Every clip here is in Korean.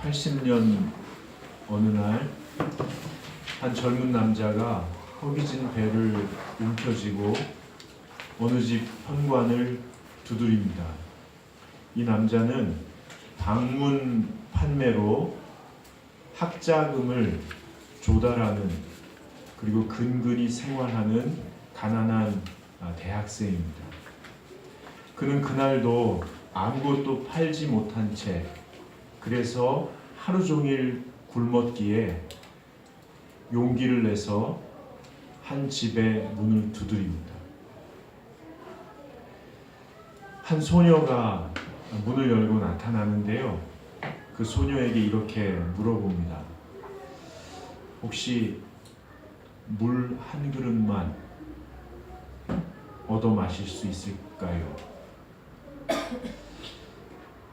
80년 어느 날 한 젊은 남자가 허기진 배를 움켜쥐고 어느 집 현관을 두드립니다. 이 남자는 방문 판매로 학자금을 조달하는, 그리고 근근히 생활하는 가난한 대학생입니다. 그는 그날도 아무것도 팔지 못한 채, 그래서 하루 종일 굶었기에 용기를 내서 한 집의 문을 두드립니다. 한 소녀가 문을 열고 나타나는데요. 그 소녀에게 이렇게 물어봅니다. 혹시 물 한 그릇만 얻어 마실 수 있을까요?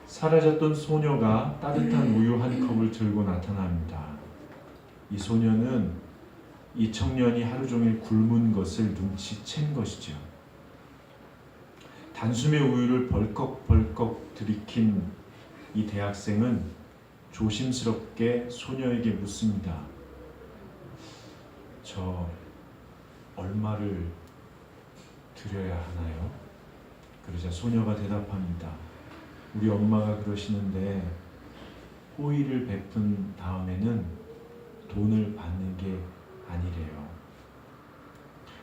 사라졌던 소녀가 따뜻한 우유 한 컵을 들고 나타납니다. 이 소녀는 이 청년이 하루 종일 굶은 것을 눈치챈 것이죠. 단숨에 우유를 벌컥벌컥 들이킨 이 대학생은 조심스럽게 소녀에게 묻습니다. 저 얼마를 드려야 하나요? 그러자 소녀가 대답합니다. 우리 엄마가 그러시는데 호의를 베푼 다음에는 돈을 받는 게 아니래요.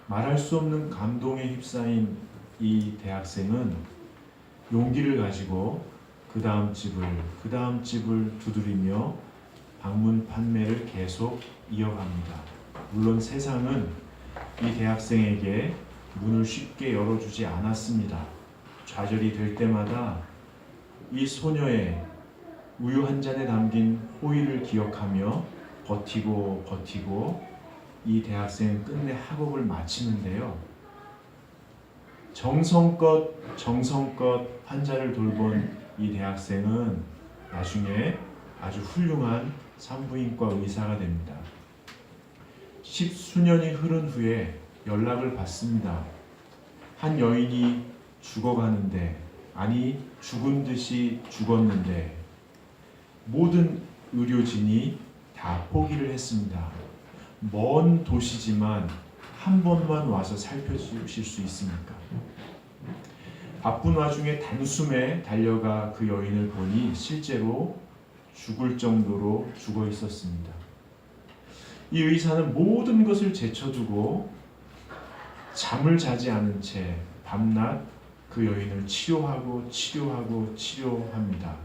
말할 수 없는 감동에 휩싸인 이 대학생은 용기를 가지고 그 다음 집을 두드리며 방문 판매를 계속 이어갑니다. 물론 세상은 이 대학생에게 문을 쉽게 열어주지 않았습니다. 좌절이 될 때마다 이 소녀의 우유 한 잔에 담긴 호의를 기억하며 버티고 이 대학생은 끝내 학업을 마치는데요. 정성껏 환자를 돌본 이 대학생은 나중에 아주 훌륭한 산부인과 의사가 됩니다. 10수년이 흐른 후에 연락을 받습니다. 한 여인이 죽어가는데, 아니 죽은 듯이 죽었는데 모든 의료진이 다 포기를 했습니다. 먼 도시지만 한 번만 와서 살펴주실 수 있습니까? 바쁜 와중에 단숨에 달려가 그 여인을 보니 실제로 죽을 정도로 죽어 있었습니다. 이 의사는 모든 것을 제쳐두고 잠을 자지 않은 채 밤낮 그 여인을 치료합니다.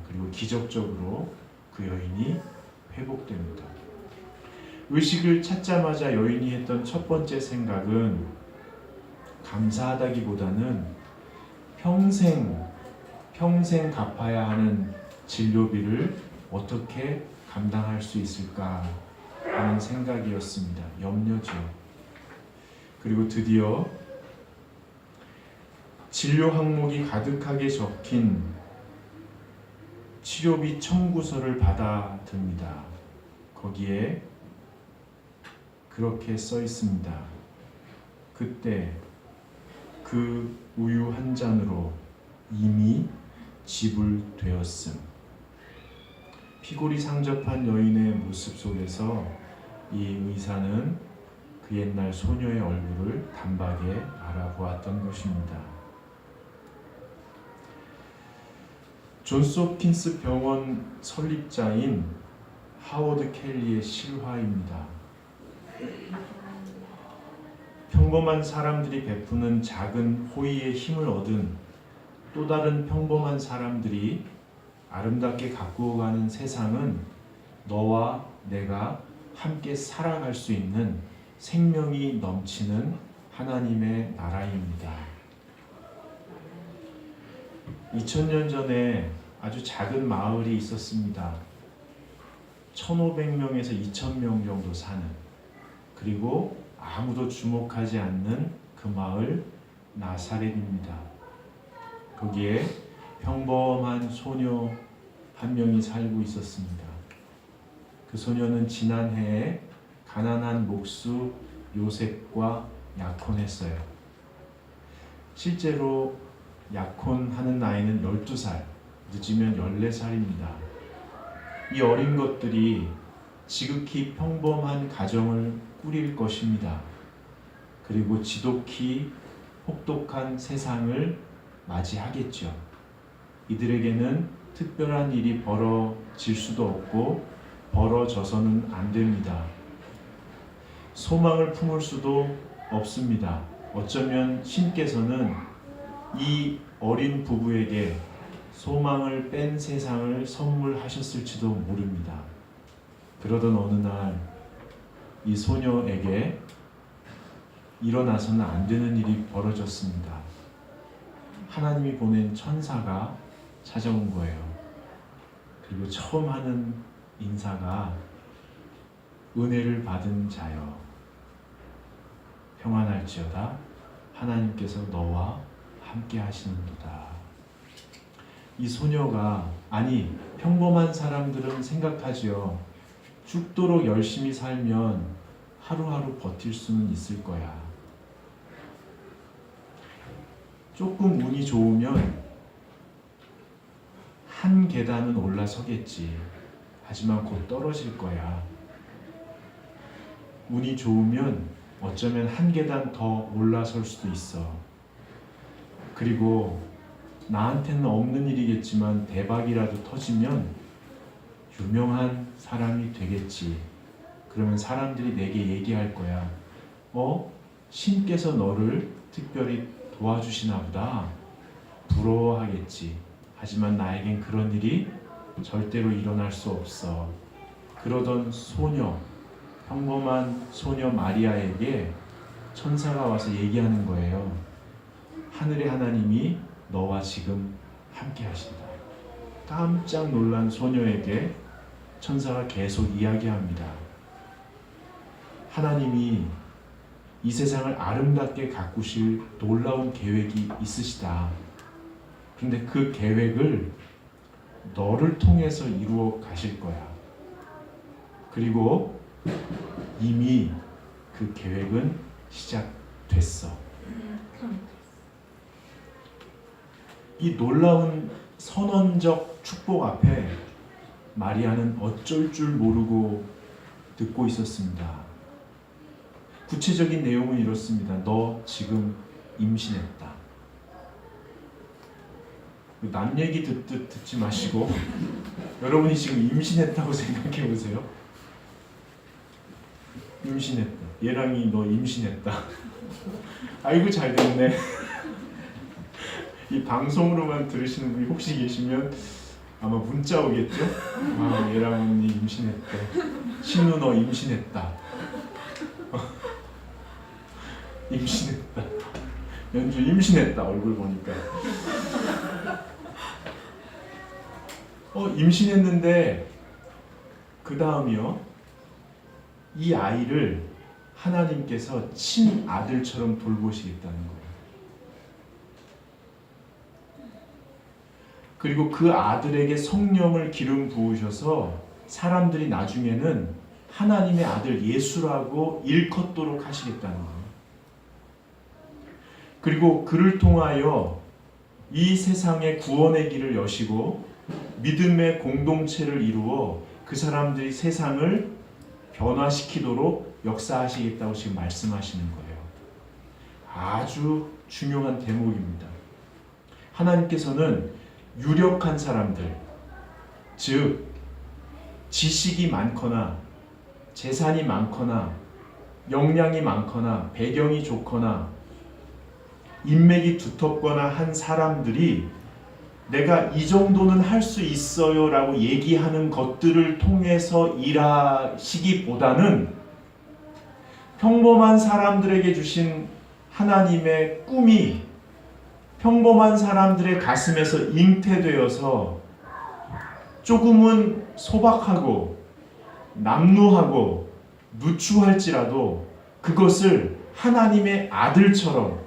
그리고 기적적으로 그 여인이 회복됩니다. 의식을 찾자마자 여인이 했던 첫 번째 생각은 감사하다기보다는 평생 갚아야 하는 진료비를 어떻게 감당할 수 있을까 하는 생각이었습니다. 염려죠. 그리고 드디어 진료 항목이 가득하게 적힌 치료비 청구서를 받아듭니다. 거기에 그렇게 써 있습니다. 그때 그 우유 한 잔으로 이미 지불되었음. 피골이 상접한 여인의 모습 속에서 이 의사는 그 옛날 소녀의 얼굴을 단박에 알아보았던 것입니다. 존스 홉킨스 병원 설립자인 하워드 켈리의 실화입니다. 평범한 사람들이 베푸는 작은 호의의 힘을 얻은 또 다른 평범한 사람들이 아름답게 가꾸어가는 세상은 너와 내가 함께 살아갈 수 있는 생명이 넘치는 하나님의 나라입니다. 2000년 전에 아주 작은 마을이 있었습니다. 1500명에서 2000명 정도 사는, 그리고 아무도 주목하지 않는 그 마을 나사렛입니다. 거기에 평범한 소녀 한 명이 살고 있었습니다. 그 소녀는 지난해에 가난한 목수 요셉과 약혼했어요. 실제로 약혼하는 나이는 12살, 늦으면 14살입니다. 이 어린 것들이 지극히 평범한 가정을 꾸릴 것입니다. 그리고 지독히 혹독한 세상을 맞이하겠죠. 이들에게는 특별한 일이 벌어질 수도 없고 벌어져서는 안 됩니다. 소망을 품을 수도 없습니다. 어쩌면 신께서는 이 어린 부부에게 소망을 뺀 세상을 선물하셨을지도 모릅니다. 그러던 어느 날 이 소녀에게 일어나서는 안 되는 일이 벌어졌습니다. 하나님이 보낸 천사가 찾아온 거예요. 그리고 처음 하는 인사가 은혜를 받은 자여 평안할지어다 하나님께서 너와 함께 하시는도다. 이 소녀가 아니 평범한 사람들은 생각하지요. 죽도록 열심히 살면 하루하루 버틸 수는 있을 거야. 조금 운이 좋으면 한 계단은 올라서겠지. 하지만 곧 떨어질 거야. 운이 좋으면 어쩌면 한 계단 더 올라설 수도 있어. 그리고 나한테는 없는 일이겠지만 대박이라도 터지면 유명한 사람이 되겠지. 그러면 사람들이 내게 얘기할 거야. 신께서 너를 특별히 도와주시나 보다. 부러워하겠지. 하지만 나에겐 그런 일이 절대로 일어날 수 없어. 그러던 소녀, 평범한 소녀 마리아에게 천사가 와서 얘기하는 거예요. 하늘의 하나님이 너와 지금 함께 하신다. 깜짝 놀란 소녀에게 천사가 계속 이야기합니다. 하나님이 이 세상을 아름답게 가꾸실 놀라운 계획이 있으시다. 근데 그 계획을 너를 통해서 이루어 가실 거야. 그리고 이미 그 계획은 시작됐어. 이 놀라운 선언적 축복 앞에 마리아는 어쩔 줄 모르고 듣고 있었습니다. 구체적인 내용은 이렇습니다. 너 지금 임신했다. 남 얘기 듣듯 듣지 마시고 여러분이 지금 임신했다고 생각해 보세요. 임신했다. 얘랑이 너 임신했다. 아이고 잘 됐네. 이 방송으로만 들으시는 분이 혹시 계시면 아마 문자 오겠죠? 얘랑 언니 임신했대. 신우 너 임신했다. 임신했다. 연주 임신했다. 얼굴 보니까. 임신했는데 그 다음이요. 이 아이를 하나님께서 친아들처럼 돌보시겠다는 거예요. 그리고 그 아들에게 성령을 기름 부으셔서 사람들이 나중에는 하나님의 아들 예수라고 일컫도록 하시겠다는 거예요. 그리고 그를 통하여 이 세상의 구원의 길을 여시고 믿음의 공동체를 이루어 그 사람들이 세상을 변화시키도록 역사하시겠다고 지금 말씀하시는 거예요. 아주 중요한 대목입니다. 하나님께서는 유력한 사람들, 즉 지식이 많거나 재산이 많거나 역량이 많거나 배경이 좋거나 인맥이 두텁거나 한 사람들이 내가 이 정도는 할 수 있어요 라고 얘기하는 것들을 통해서 일하시기보다는 평범한 사람들에게 주신 하나님의 꿈이 평범한 사람들의 가슴에서 잉태되어서 조금은 소박하고 남루하고 누추할지라도 그것을 하나님의 아들처럼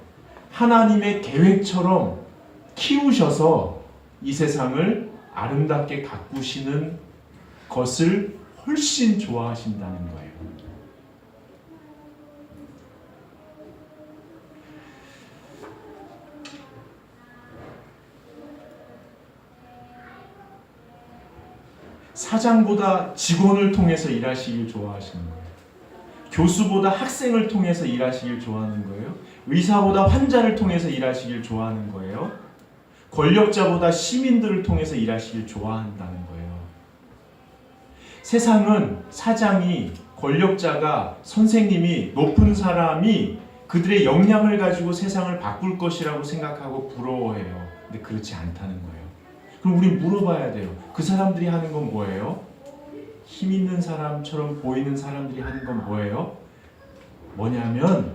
하나님의 계획처럼 키우셔서 이 세상을 아름답게 가꾸시는 것을 훨씬 좋아하신다는 거예요. 사장보다 직원을 통해서 일하시길 좋아하시는 거예요. 교수보다 학생을 통해서 일하시길 좋아하는 거예요. 의사보다 환자를 통해서 일하시길 좋아하는 거예요. 권력자보다 시민들을 통해서 일하시길 좋아한다는 거예요. 세상은 사장이, 권력자가, 선생님이, 높은 사람이 그들의 역량을 가지고 세상을 바꿀 것이라고 생각하고 부러워해요. 근데 그렇지 않다는 거예요. 그럼 우리 물어봐야 돼요. 그 사람들이 하는 건 뭐예요? 힘 있는 사람처럼 보이는 사람들이 하는 건 뭐예요? 뭐냐면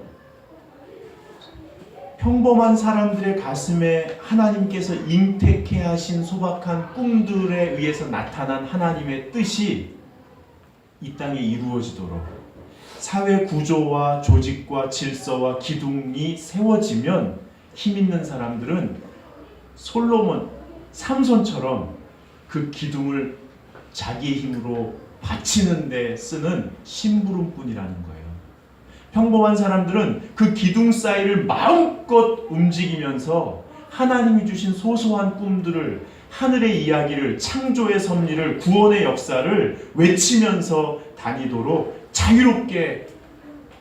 평범한 사람들의 가슴에 하나님께서 잉태케 하신 소박한 꿈들에 의해서 나타난 하나님의 뜻이 이 땅에 이루어지도록 사회 구조와 조직과 질서와 기둥이 세워지면 힘 있는 사람들은 솔로몬, 삼손처럼 그 기둥을 자기의 힘으로 받치는 데 쓰는 심부름꾼이라는 거예요. 평범한 사람들은 그 기둥 사이를 마음껏 움직이면서 하나님이 주신 소소한 꿈들을, 하늘의 이야기를, 창조의 섭리를, 구원의 역사를 외치면서 다니도록 자유롭게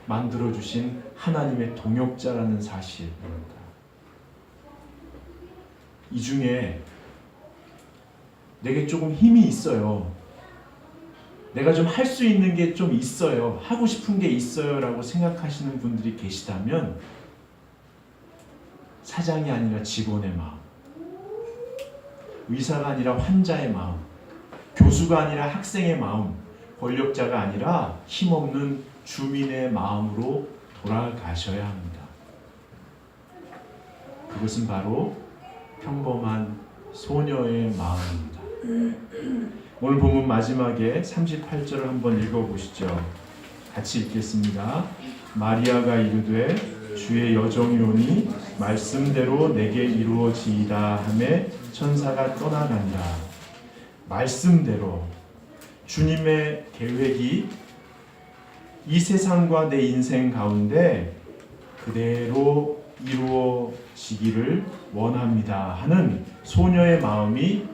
만들어주신 하나님의 동역자라는 사실입니다. 이 중에 내게 조금 힘이 있어요. 내가 좀 할 수 있는 게 좀 있어요. 하고 싶은 게 있어요. 라고 생각하시는 분들이 계시다면 사장이 아니라 직원의 마음, 의사가 아니라 환자의 마음, 교수가 아니라 학생의 마음, 권력자가 아니라 힘없는 주민의 마음으로 돌아가셔야 합니다. 그것은 바로 평범한 소녀의 마음입니다. 오늘 본문 마지막에 38절을 한번 읽어보시죠. 같이 읽겠습니다. 마리아가 이르되 주의 여종이 오니 말씀대로 내게 이루어지이다 하매 천사가 떠나간다. 말씀대로 주님의 계획이 이 세상과 내 인생 가운데 그대로 이루어지기를 원합니다 하는 소녀의 마음이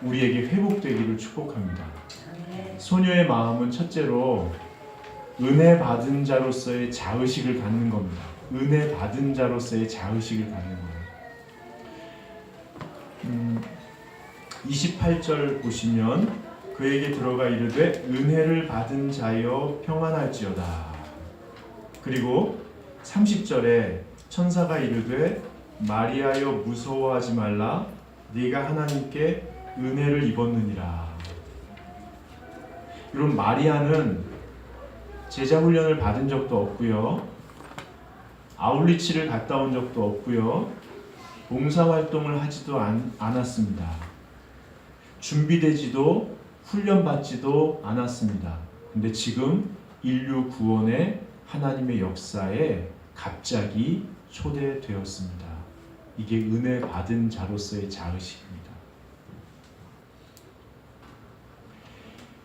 우리에게 회복되기를 축복합니다. 소녀의 마음은 첫째로 은혜 받은 자로서의 자의식을 갖는 겁니다. 은혜 받은 자로서의 자의식을 갖는 거예요. 28절 보시면 그에게 들어가 이르되 은혜를 받은 자여 평안할지어다. 그리고 30절에 천사가 이르되 마리아여 무서워하지 말라 네가 하나님께 은혜를 입었느니라. 여러분, 마리아는 제자 훈련을 받은 적도 없고요, 아울리치를 갔다 온 적도 없고요, 봉사활동을 하지도 않았습니다. 준비되지도 훈련받지도 않았습니다. 근데 지금 인류 구원의 하나님의 역사에 갑자기 초대되었습니다. 이게 은혜 받은 자로서의 자의식입니다.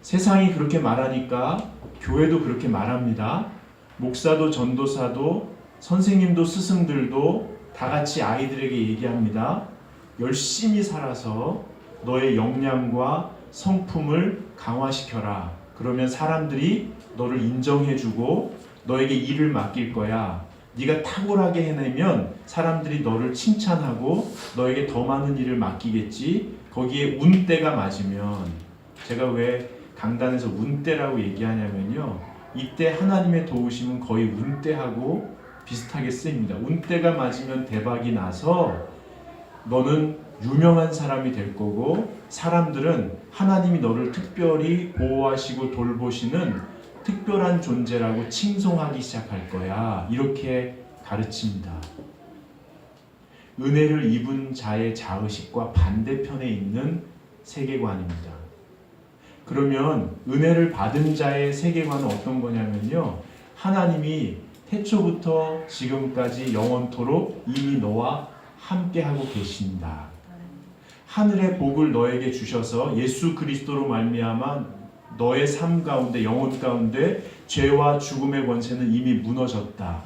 세상이 그렇게 말하니까 교회도 그렇게 말합니다. 목사도 전도사도 선생님도 스승들도 다 같이 아이들에게 얘기합니다. 열심히 살아서 너의 역량과 성품을 강화시켜라. 그러면 사람들이 너를 인정해주고 너에게 일을 맡길 거야. 네가 탁월하게 해내면 사람들이 너를 칭찬하고 너에게 더 많은 일을 맡기겠지. 거기에 운때가 맞으면, 제가 왜 강단에서 운때라고 얘기하냐면요, 이때 하나님의 도우심은 거의 운때하고 비슷하게 쓰입니다. 운때가 맞으면 대박이 나서 너는 유명한 사람이 될 거고, 사람들은 하나님이 너를 특별히 보호하시고 돌보시는 특별한 존재라고 칭송하기 시작할 거야. 이렇게 가르칩니다. 은혜를 입은 자의 자의식과 반대편에 있는 세계관입니다. 그러면 은혜를 받은 자의 세계관은 어떤 거냐면요, 하나님이 태초부터 지금까지 영원토록 이미 너와 함께하고 계신다. 하늘의 복을 너에게 주셔서 예수 그리스도로 말미암아 너의 삶 가운데, 영혼 가운데 죄와 죽음의 권세는 이미 무너졌다.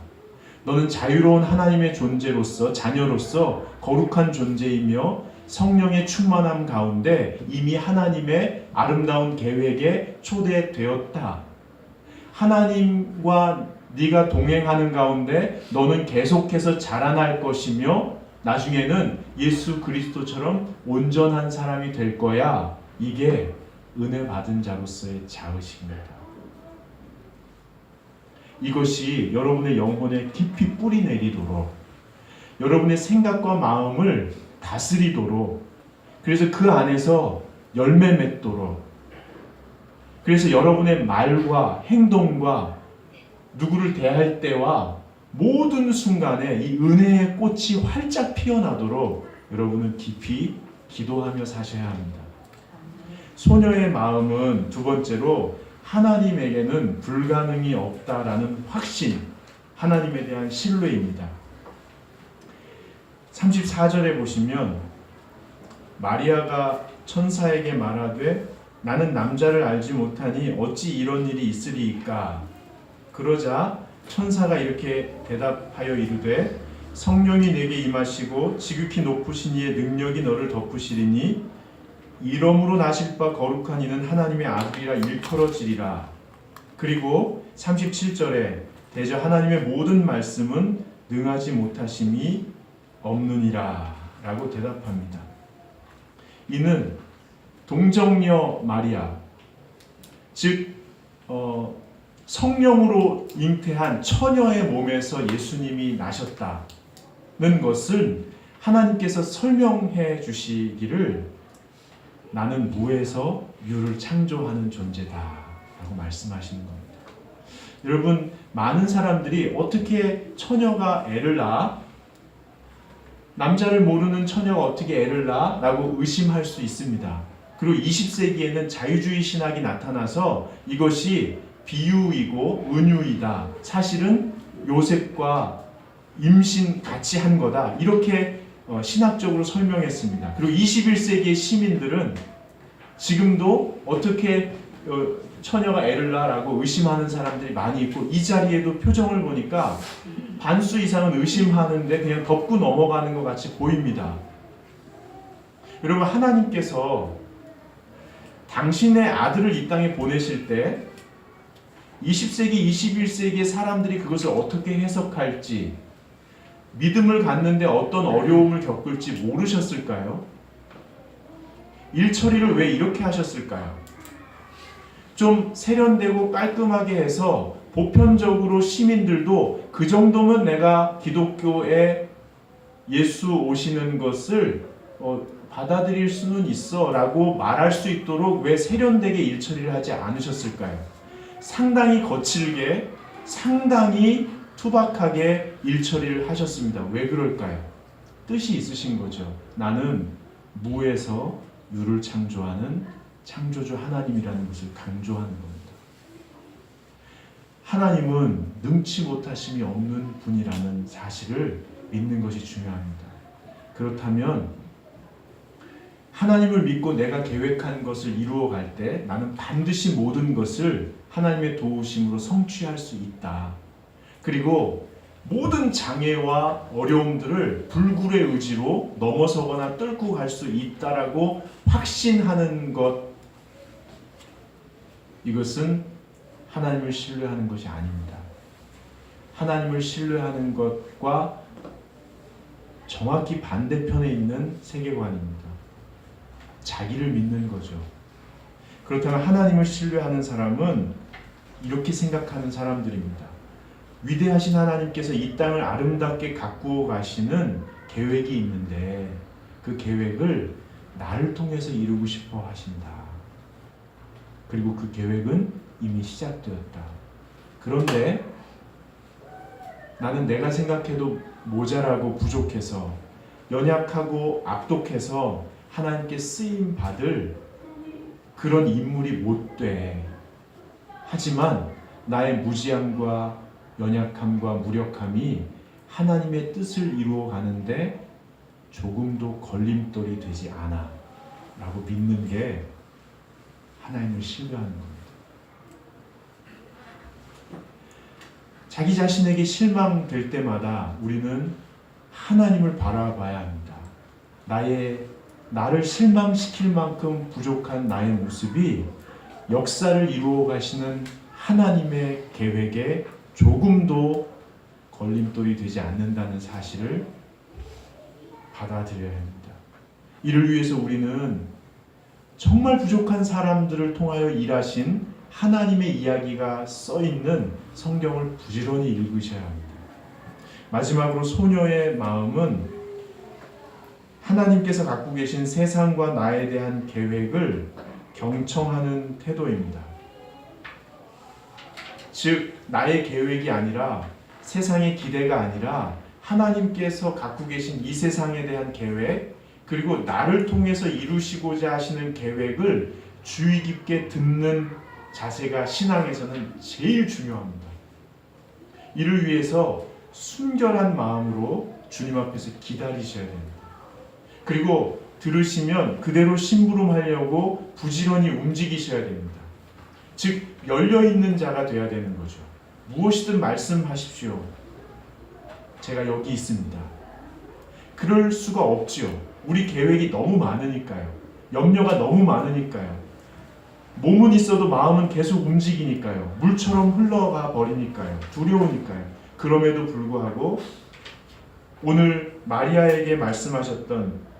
너는 자유로운 하나님의 존재로서, 자녀로서 거룩한 존재이며 성령의 충만함 가운데 이미 하나님의 아름다운 계획에 초대되었다. 하나님과 네가 동행하는 가운데 너는 계속해서 자라날 것이며 나중에는 예수 그리스도처럼 온전한 사람이 될 거야. 이게 은혜 받은 자로서의 자의식입니다. 이것이 여러분의 영혼에 깊이 뿌리 내리도록, 여러분의 생각과 마음을 다스리도록, 그래서 그 안에서 열매 맺도록, 그래서 여러분의 말과 행동과 누구를 대할 때와 모든 순간에 이 은혜의 꽃이 활짝 피어나도록 여러분은 깊이 기도하며 사셔야 합니다. 소녀의 마음은 두 번째로 하나님에게는 불가능이 없다라는 확신, 하나님에 대한 신뢰입니다. 34절에 보시면 마리아가 천사에게 말하되 나는 남자를 알지 못하니 어찌 이런 일이 있으리이까. 그러자 천사가 이렇게 대답하여 이르되 성령이 내게 임하시고 지극히 높으신 이의 능력이 너를 덮으시리니 이러므로 나실 바 거룩한 이는 하나님의 아들이라 일컬어지리라. 그리고 37절에 대저 하나님의 모든 말씀은 능하지 못하심이 없느니라 라고 대답합니다. 이는 동정녀 마리아, 즉 성령으로 잉태한 처녀의 몸에서 예수님이 나셨다는 것을 하나님께서 설명해 주시기를 나는 무에서 유를 창조하는 존재다 라고 말씀하시는 겁니다. 여러분, 많은 사람들이 어떻게 처녀가 애를 낳아? 남자를 모르는 처녀가 어떻게 애를 낳아? 라고 의심할 수 있습니다. 그리고 20세기에는 자유주의 신학이 나타나서 이것이 비유이고 은유이다. 사실은 요셉과 임신 같이 한 거다. 이렇게 신학적으로 설명했습니다. 그리고 21세기의 시민들은 지금도 어떻게 처녀가 애를 낳아라고 의심하는 사람들이 많이 있고, 이 자리에도 표정을 보니까 반수 이상은 의심하는데 그냥 덮고 넘어가는 것 같이 보입니다. 여러분, 하나님께서 당신의 아들을 이 땅에 보내실 때 20세기, 21세기의 사람들이 그것을 어떻게 해석할지, 믿음을 갖는데 어떤 어려움을 겪을지 모르셨을까요? 일처리를 왜 이렇게 하셨을까요? 좀 세련되고 깔끔하게 해서 보편적으로 시민들도 그 정도면 내가 기독교에 예수 오시는 것을 받아들일 수는 있어 라고 말할 수 있도록 왜 세련되게 일처리를 하지 않으셨을까요? 상당히 거칠게, 상당히 투박하게 일처리를 하셨습니다. 왜 그럴까요? 뜻이 있으신 거죠. 나는 무에서 유를 창조하는 창조주 하나님이라는 것을 강조하는 겁니다. 하나님은 능치 못하심이 없는 분이라는 사실을 믿는 것이 중요합니다. 그렇다면 하나님을 믿고 내가 계획한 것을 이루어갈 때 나는 반드시 모든 것을 하나님의 도우심으로 성취할 수 있다. 그리고 모든 장애와 어려움들을 불굴의 의지로 넘어서거나 뚫고 갈 수 있다라고 확신하는 것, 이것은 하나님을 신뢰하는 것이 아닙니다. 하나님을 신뢰하는 것과 정확히 반대편에 있는 세계관입니다. 자기를 믿는 거죠. 그렇다면 하나님을 신뢰하는 사람은 이렇게 생각하는 사람들입니다. 위대하신 하나님께서 이 땅을 아름답게 가꾸어 가시는 계획이 있는데 그 계획을 나를 통해서 이루고 싶어 하신다. 그리고 그 계획은 이미 시작되었다. 그런데 나는 내가 생각해도 모자라고 부족해서 연약하고 악독해서 하나님께 쓰임 받을 그런 인물이 못 돼. 하지만 나의 무지함과 연약함과 무력함이 하나님의 뜻을 이루어 가는데 조금도 걸림돌이 되지 않아 라고 믿는 게 하나님을 신뢰하는 겁니다. 자기 자신에게 실망될 때마다 우리는 하나님을 바라봐야 합니다. 나의 나를 실망시킬 만큼 부족한 나의 모습이 역사를 이루어 가시는 하나님의 계획에 조금도 걸림돌이 되지 않는다는 사실을 받아들여야 합니다. 이를 위해서 우리는 정말 부족한 사람들을 통하여 일하신 하나님의 이야기가 써있는 성경을 부지런히 읽으셔야 합니다. 마지막으로 소녀의 마음은 하나님께서 갖고 계신 세상과 나에 대한 계획을 경청하는 태도입니다. 즉 나의 계획이 아니라 세상의 기대가 아니라 하나님께서 갖고 계신 이 세상에 대한 계획, 그리고 나를 통해서 이루시고자 하시는 계획을 주의 깊게 듣는 자세가 신앙에서는 제일 중요합니다. 이를 위해서 순결한 마음으로 주님 앞에서 기다리셔야 됩니다. 그리고 들으시면 그대로 심부름하려고 부지런히 움직이셔야 됩니다. 즉 열려있는 자가 되어야 되는 거죠. 무엇이든 말씀하십시오. 제가 여기 있습니다. 그럴 수가 없지요. 우리 계획이 너무 많으니까요. 염려가 너무 많으니까요. 몸은 있어도 마음은 계속 움직이니까요. 물처럼 흘러가 버리니까요. 두려우니까요. 그럼에도 불구하고 오늘 마리아에게 말씀하셨던,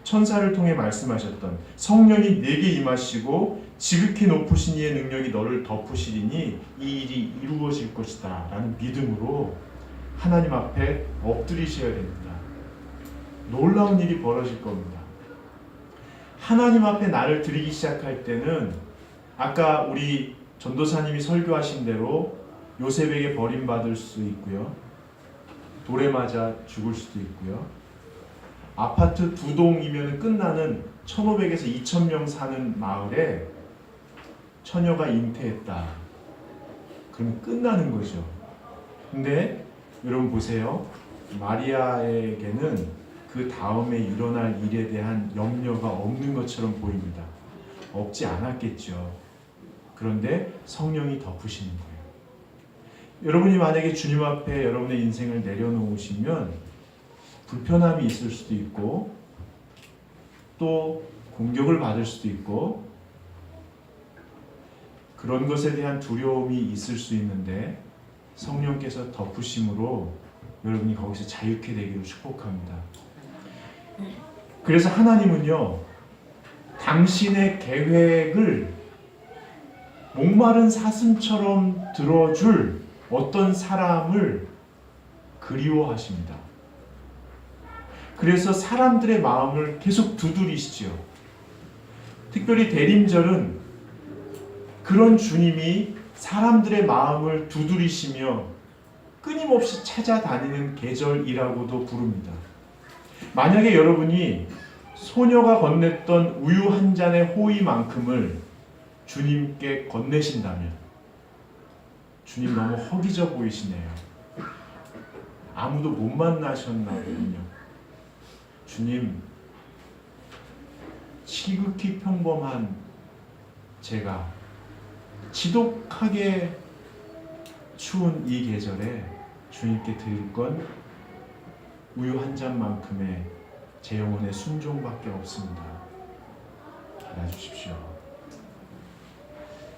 천사를 통해 말씀하셨던 성령이 내게 임하시고 지극히 높으신 이의 능력이 너를 덮으시리니 이 일이 이루어질 것이다 라는 믿음으로 하나님 앞에 엎드리셔야 됩니다. 놀라운 일이 벌어질 겁니다. 하나님 앞에 나를 드리기 시작할 때는 아까 우리 전도사님이 설교하신 대로 요셉에게 버림받을 수 있고요. 돌에 맞아 죽을 수도 있고요. 아파트 2동이면 끝나는 1,500에서 2,000명 사는 마을에 처녀가 잉태했다. 그러면 끝나는 거죠. 근데 여러분 보세요. 마리아에게는 그 다음에 일어날 일에 대한 염려가 없는 것처럼 보입니다. 없지 않았겠죠. 그런데 성령이 덮으시는 거예요. 여러분이 만약에 주님 앞에 여러분의 인생을 내려놓으시면 불편함이 있을 수도 있고 또 공격을 받을 수도 있고 그런 것에 대한 두려움이 있을 수 있는데 성령께서 덮으심으로 여러분이 거기서 자유케 되기를 축복합니다. 그래서 하나님은요, 당신의 계획을 목마른 사슴처럼 들어줄 어떤 사람을 그리워하십니다. 그래서 사람들의 마음을 계속 두드리시죠. 특별히 대림절은 그런 주님이 사람들의 마음을 두드리시며 끊임없이 찾아다니는 계절이라고도 부릅니다. 만약에 여러분이 소녀가 건넸던 우유 한 잔의 호의만큼을 주님께 건네신다면, 주님 너무 허기져 보이시네요. 아무도 못 만나셨나 보군요. 주님, 지극히 평범한 제가 지독하게 추운 이 계절에 주님께 드릴 건 우유 한 잔만큼의 제 영혼의 순종밖에 없습니다. 알아주십시오.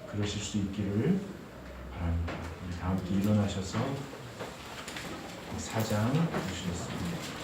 그러실 수 있기를 바랍니다. 우리 다 함께 일어나셔서 4장 보시겠습니다.